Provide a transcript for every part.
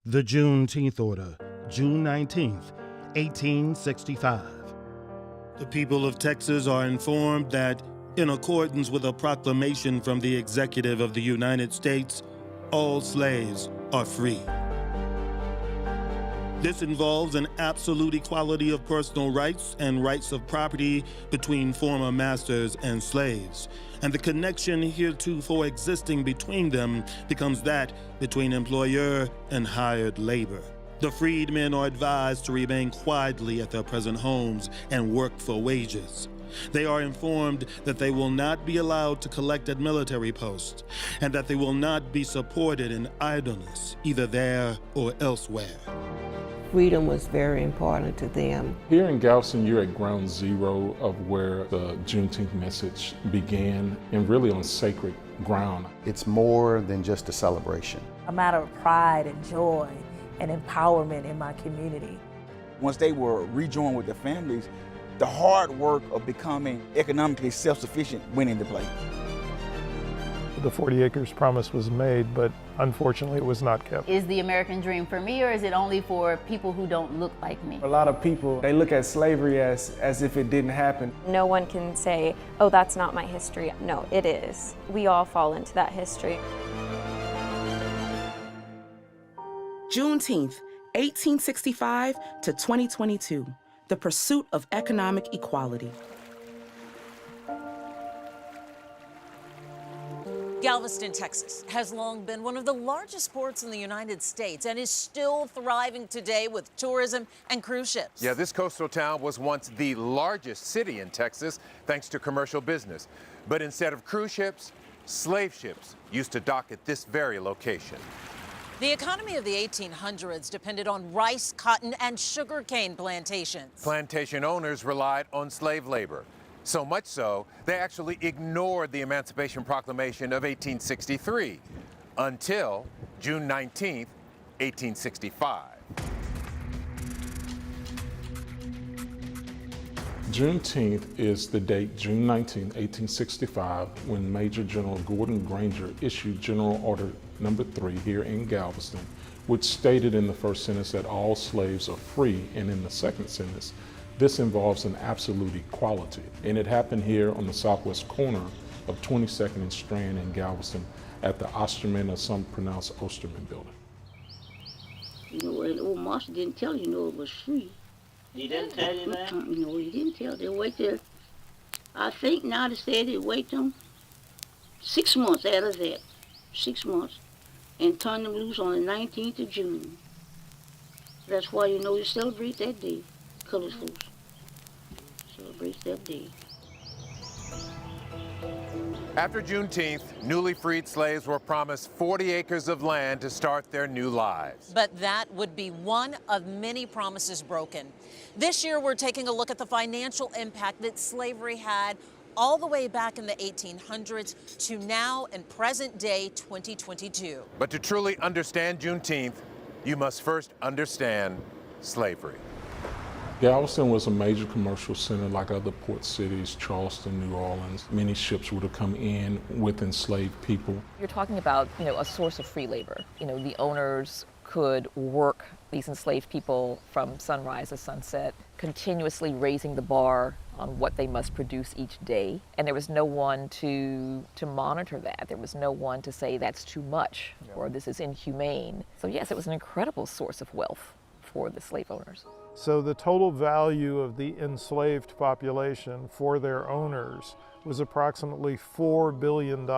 The Juneteenth Order, June 19th, 1865. The people of Texas are informed that, in accordance with a proclamation from the Executive of the United States, all slaves are free. This involves an absolute equality of personal rights and rights of property between former masters and slaves, and the connection heretofore existing between them becomes that between employer and hired labor. The freedmen are advised to remain quietly at their present homes and work for wages. They are informed that they will not be allowed to collect at military posts, and that they will not be supported in idleness, either there or elsewhere. Freedom was very important to them. Here in Galveston, you're at ground zero of where the Juneteenth message began, and really on sacred ground. It's more than just a celebration. A matter of pride and joy and empowerment in my community. Once they were rejoined with their families, the hard work of becoming economically self-sufficient went into play. The 40 acres promise was made, but unfortunately it was not kept. Is the American dream for me, or is it only for people who don't look like me? A lot of people, they look at slavery as if it didn't happen. No one can say, oh, that's not my history. No, it is. We all fall into that history. Juneteenth, 1865 to 2022, the pursuit of economic equality. Galveston, Texas, has long been one of the largest ports in the United States and is still thriving today with tourism and cruise ships. Yeah, this coastal town was once the largest city in Texas thanks to commercial business. But instead of cruise ships, slave ships used to dock at this very location. The economy of the 1800s depended on rice, cotton, and sugarcane plantations. Plantation owners relied on slave labor. So much so, they actually ignored the Emancipation Proclamation of 1863 until June 19th, 1865. Juneteenth is the date, June 19, 1865, when Major General Gordon Granger issued General Order Number 3 here in Galveston, which stated in the first sentence that all slaves are free, and in the second sentence, this involves an absolute equality. And it happened here on the southwest corner of 22nd and Strand in Galveston at the Osterman, or some pronounce Osterman building. You know, and old Marshall didn't tell you, it was free. He didn't tell you that? No, he didn't tell. They wait till, I think now they said they wait till 6 months out of that, 6 months, and turn them loose on the 19th of June. That's why, you celebrate that day, colored folks. Celebrate that day. After Juneteenth, newly freed slaves were promised 40 acres of land to start their new lives. But that would be one of many promises broken. This year, we're taking a look at the financial impact that slavery had all the way back in the 1800s to now in present day 2022. But to truly understand Juneteenth, you must first understand slavery. Galveston was a major commercial center like other port cities, Charleston, New Orleans. Many ships would have come in with enslaved people. You're talking about, a source of free labor. The owners could work these enslaved people from sunrise to sunset, continuously raising the bar on what they must produce each day. And there was no one to monitor that. There was no one to say that's too much or this is inhumane. So yes, it was an incredible source of wealth for the slave owners. So the total value of the enslaved population for their owners was approximately $4 billion.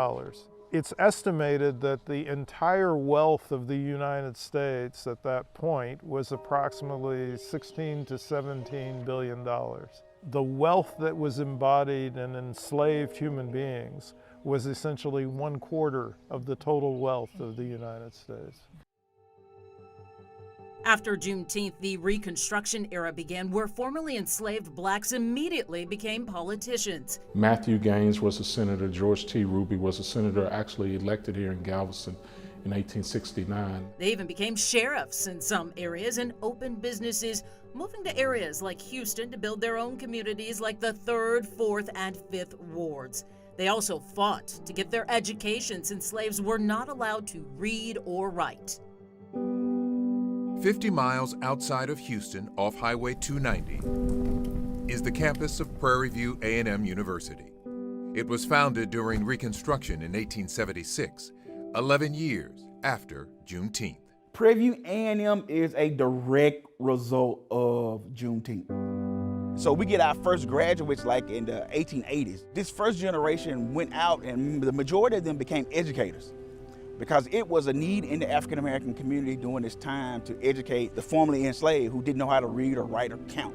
It's estimated that the entire wealth of the United States at that point was approximately $16 to $17 billion. The wealth that was embodied in enslaved human beings was essentially 1/4 of the total wealth of the United States. After Juneteenth, the Reconstruction era began, where formerly enslaved blacks immediately became politicians. Matthew Gaines was a senator. George T. Ruby was a senator actually elected here in Galveston in 1869. They even became sheriffs in some areas and opened businesses, moving to areas like Houston to build their own communities like the 3rd, 4th, and 5th wards. They also fought to get their education since slaves were not allowed to read or write. 50 miles outside of Houston, off Highway 290, is the campus of Prairie View A&M University. It was founded during Reconstruction in 1876, 11 years after Juneteenth. Prairie View A&M is a direct result of Juneteenth. So we get our first graduates like in the 1880s. This first generation went out and the majority of them became educators because it was a need in the African American community during this time to educate the formerly enslaved who didn't know how to read or write or count.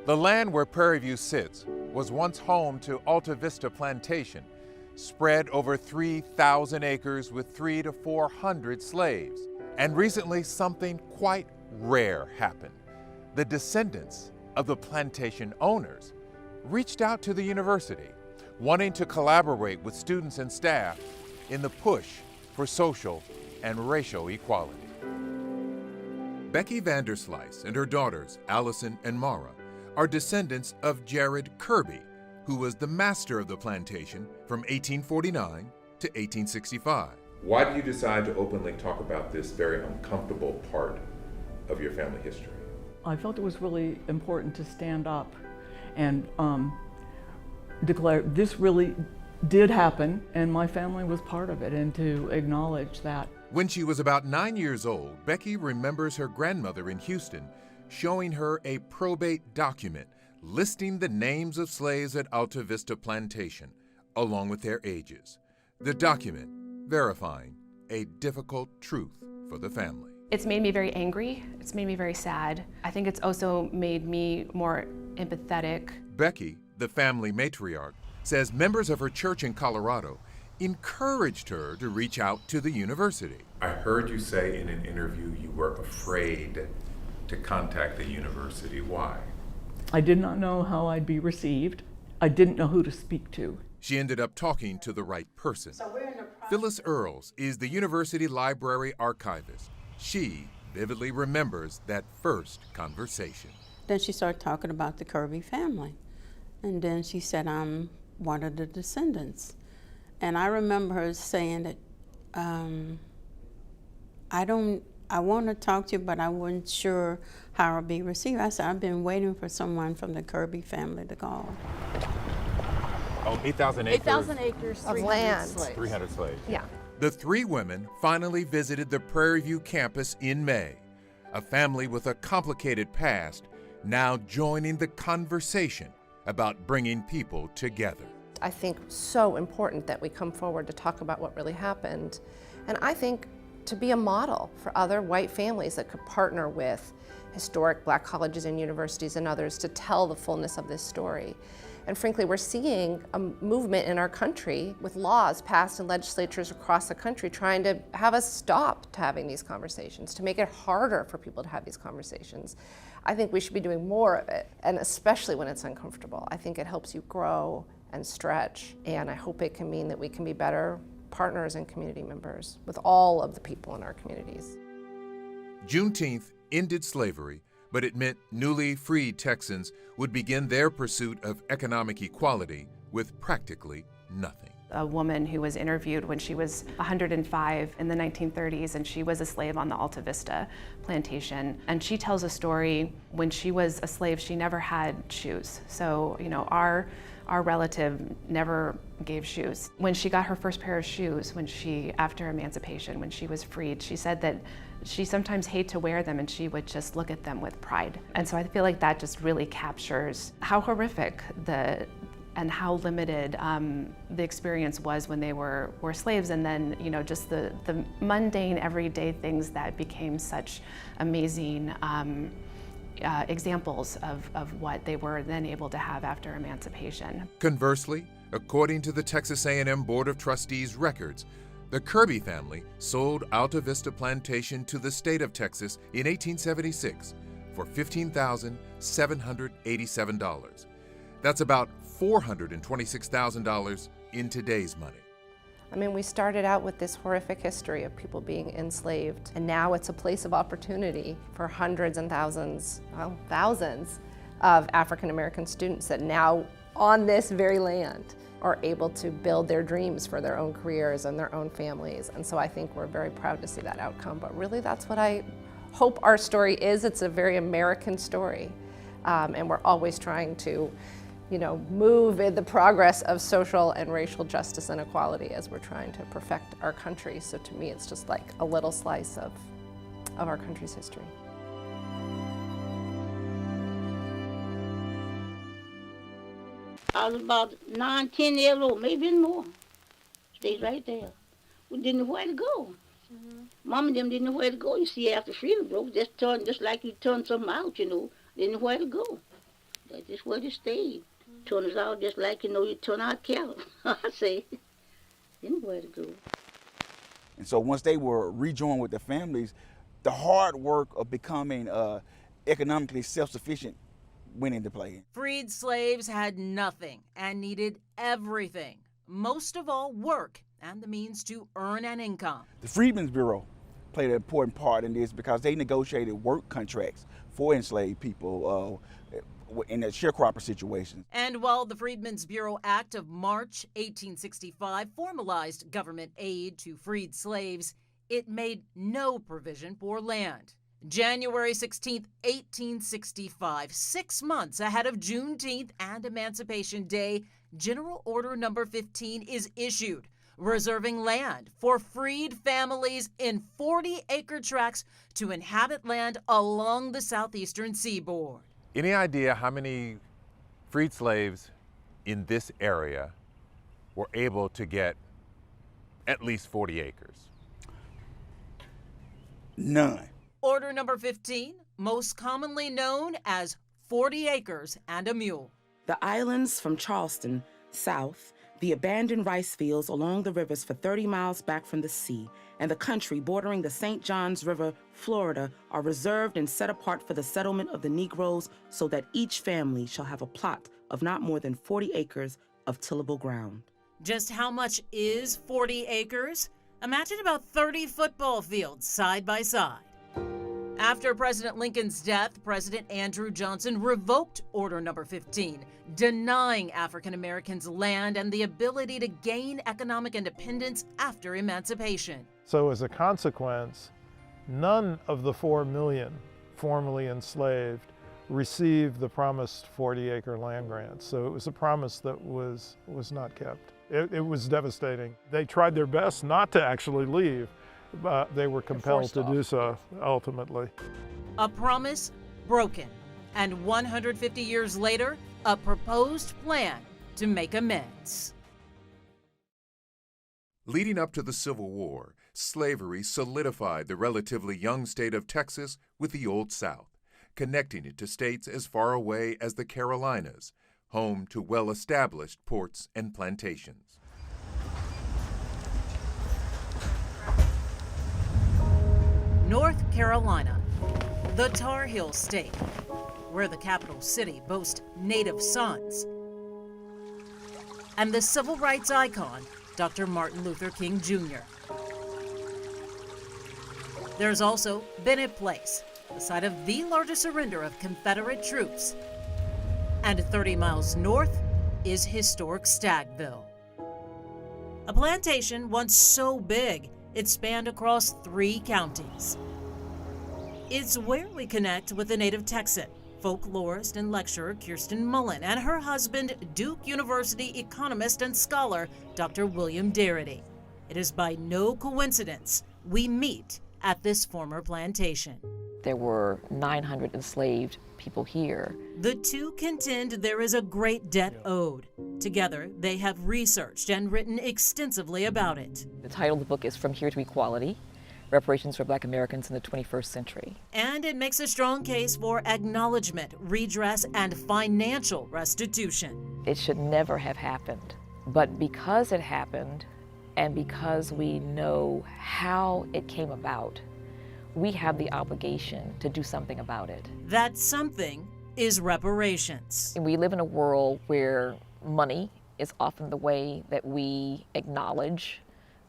The land where Prairie View sits was once home to Alta Vista Plantation, spread over 3,000 acres with 300 to 400 slaves. And recently, something quite rare happened. The descendants of the plantation owners reached out to the university, wanting to collaborate with students and staff in the push for social and racial equality. Becky Vanderslice and her daughters, Allison and Mara, are descendants of Jared Kirby, who was the master of the plantation from 1849 to 1865. Why do you decide to openly talk about this very uncomfortable part of your family history? I felt it was really important to stand up and declare this really did happen and my family was part of it, and to acknowledge that. When she was about 9 years old, Becky remembers her grandmother in Houston showing her a probate document listing the names of slaves at Alta Vista Plantation, along with their ages. The document verifying a difficult truth for the family. It's made me very angry. It's made me very sad. I think it's also made me more empathetic. Becky, the family matriarch, says members of her church in Colorado encouraged her to reach out to the university. I heard you say in an interview you were afraid to contact the university. Why? I did not know how I'd be received. I didn't know who to speak to. She ended up talking to the right person. Phyllis Earls is the university library archivist. She vividly remembers that first conversation. Then she started talking about the Kirby family. And then she said, I'm one of the descendants. And I remember her saying that, I want to talk to you, but I wasn't sure how I'll be received. I said, I've been waiting for someone from the Kirby family to call. Oh, 8,000 acres. 8,000 acres of land. 300 slaves. Yeah. The three women finally visited the Prairie View campus in May. A family with a complicated past now joining the conversation about bringing people together. I think so important that we come forward to talk about what really happened. And I think to be a model for other white families that could partner with historic Black colleges and universities and others to tell the fullness of this story. And frankly, we're seeing a movement in our country with laws passed in legislatures across the country trying to have us stop having these conversations, to make it harder for people to have these conversations. I think we should be doing more of it, and especially when it's uncomfortable. I think it helps you grow and stretch, and I hope it can mean that we can be better partners and community members with all of the people in our communities. Juneteenth ended slavery, but it meant newly freed Texans would begin their pursuit of economic equality with practically nothing. A woman who was interviewed when she was 105 in the 1930s, and she was a slave on the Alta Vista plantation. And she tells a story, when she was a slave, she never had shoes. So, you know, our relative never gave shoes. When she got her first pair of shoes, after emancipation, when she was freed, she said that she sometimes hated to wear them and she would just look at them with pride. And so I feel like that just really captures how horrific and how limited the experience was when they were slaves, and then, you know, just the mundane everyday things that became such amazing examples of what they were then able to have after emancipation. Conversely, according to the Texas A&M Board of Trustees records, the Kirby family sold Alta Vista Plantation to the state of Texas in 1876 for $15,787. That's about $426,000 in today's money. I mean, we started out with this horrific history of people being enslaved, and now it's a place of opportunity for hundreds and thousands, well, thousands of African American students that now, on this very land, are able to build their dreams for their own careers and their own families. And so I think we're very proud to see that outcome, but really that's what I hope our story is. It's a very American story. And we're always trying to, move in the progress of social and racial justice and equality as we're trying to perfect our country. So to me, it's just like a little slice of our country's history. I was about 9, 10 years old, maybe more. Stayed right there. We didn't know where to go. Mom and them didn't know where to go. You see, after freedom broke, just like you turn something out, didn't know where to go. That's just where they stayed. Turn us out just like, you turn out cattle. I say, didn't know where to go. And so once they were rejoined with their families, the hard work of becoming economically self-sufficient went into play. Freed slaves had nothing and needed everything, most of all work and the means to earn an income. The Freedmen's Bureau played an important part in this because they negotiated work contracts for enslaved people in the sharecropper situation. And while the Freedmen's Bureau Act of March 1865 formalized government aid to freed slaves, it made no provision for land. January 16, 1865, 6 months ahead of Juneteenth and Emancipation Day, General Order No. 15 is issued, reserving land for freed families in 40-acre tracts to inhabit land along the southeastern seaboard. Any idea how many freed slaves in this area were able to get at least 40 acres? None. Order number 15, most commonly known as 40 acres and a mule. The islands from Charleston, south, the abandoned rice fields along the rivers for 30 miles back from the sea, and the country bordering the St. Johns River, Florida, are reserved and set apart for the settlement of the Negroes so that each family shall have a plot of not more than 40 acres of tillable ground. Just how much is 40 acres? Imagine about 30 football fields side by side. After President Lincoln's death, President Andrew Johnson revoked Order Number 15, denying African Americans land and the ability to gain economic independence after emancipation. So as a consequence, none of the 4 million formerly enslaved received the promised 40-acre land grants. So it was a promise that was not kept. It was devastating. They tried their best not to actually leave, but they were compelled to do so ultimately. A promise broken, and 150 years later, a proposed plan to make amends. Leading up to the Civil War, slavery solidified the relatively young state of Texas with the Old South, connecting it to states as far away as the Carolinas, home to well-established ports and plantations. North Carolina, the Tar Heel State, where the capital city boasts native sons, and the civil rights icon, Dr. Martin Luther King Jr. There's also Bennett Place, the site of the largest surrender of Confederate troops. And 30 miles north is historic Staggville, a plantation once so big it spanned across 3 counties. It's where we connect with the native Texan, folklorist and lecturer Kirsten Mullen, and her husband, Duke University economist and scholar Dr. William Darity. It is by no coincidence we meet at this former plantation. There were 900 enslaved people here. The two contend there is a great debt owed. Together, they have researched and written extensively about it. The title of the book is From Here to Equality, Reparations for Black Americans in the 21st Century. And it makes a strong case for acknowledgement, redress, and financial restitution. It should never have happened. But because it happened, and because we know how it came about, we have the obligation to do something about it. That something is reparations. And we live in a world where money is often the way that we acknowledge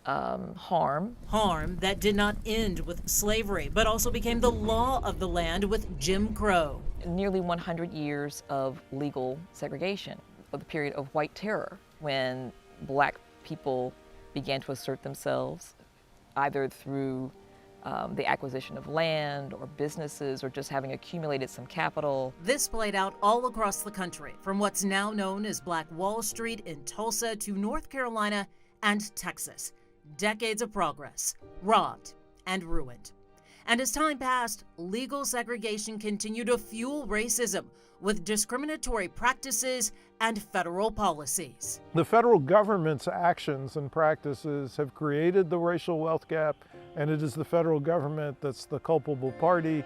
harm. Harm that did not end with slavery, but also became the law of the land with Jim Crow. Nearly 100 years of legal segregation, of the period of white terror, when black people began to assert themselves either through the acquisition of land or businesses or just having accumulated some capital. This played out all across the country, from what's now known as Black Wall Street in Tulsa to North Carolina and Texas. Decades of progress, robbed and ruined. And as time passed, legal segregation continued to fuel racism with discriminatory practices and federal policies. The federal government's actions and practices have created the racial wealth gap, and it is the federal government that's the culpable party.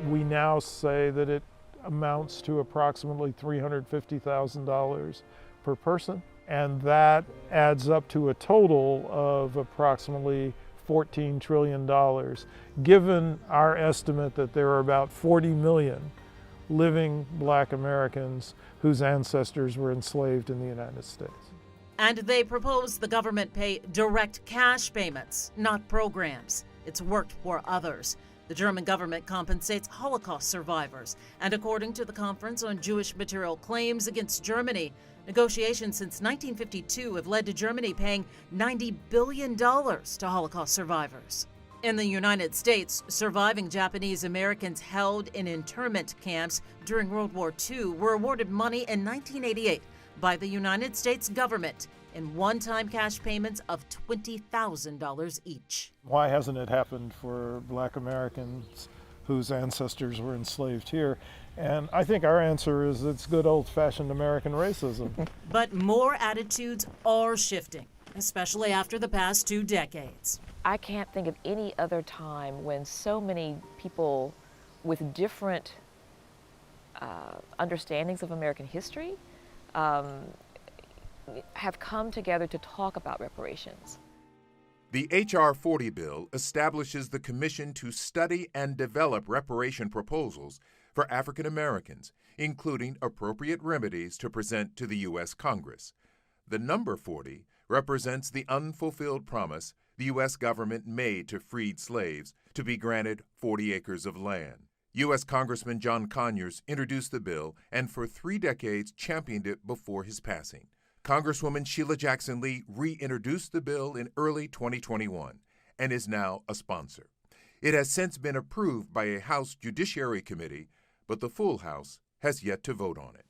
We now say that it amounts to approximately $350,000 per person, and that adds up to a total of approximately $14 trillion, given our estimate that there are about 40 million living Black Americans whose ancestors were enslaved in the United States. And they propose the government pay direct cash payments, not programs. It's worked for others. The German government compensates Holocaust survivors. And according to the Conference on Jewish Material Claims against Germany, negotiations since 1952 have led to Germany paying $90 billion to Holocaust survivors. In the United States, surviving Japanese Americans held in internment camps during World War II were awarded money in 1988 by the United States government in one-time cash payments of $20,000 each. Why hasn't it happened for Black Americans whose ancestors were enslaved here? And I think our answer is it's good old-fashioned American racism. But more attitudes are shifting, especially after the past 2 decades. I can't think of any other time when so many people with different understandings of American history have come together to talk about reparations. The H.R. 40 bill establishes the Commission to study and develop reparation proposals for African Americans, including appropriate remedies to present to the U.S. Congress. The number 40 represents the unfulfilled promise the U.S. government made to freed slaves to be granted 40 acres of land. U.S. Congressman John Conyers introduced the bill and for 3 decades championed it before his passing. Congresswoman Sheila Jackson Lee reintroduced the bill in early 2021 and is now a sponsor. It has since been approved by a House Judiciary Committee, but the full House has yet to vote on it.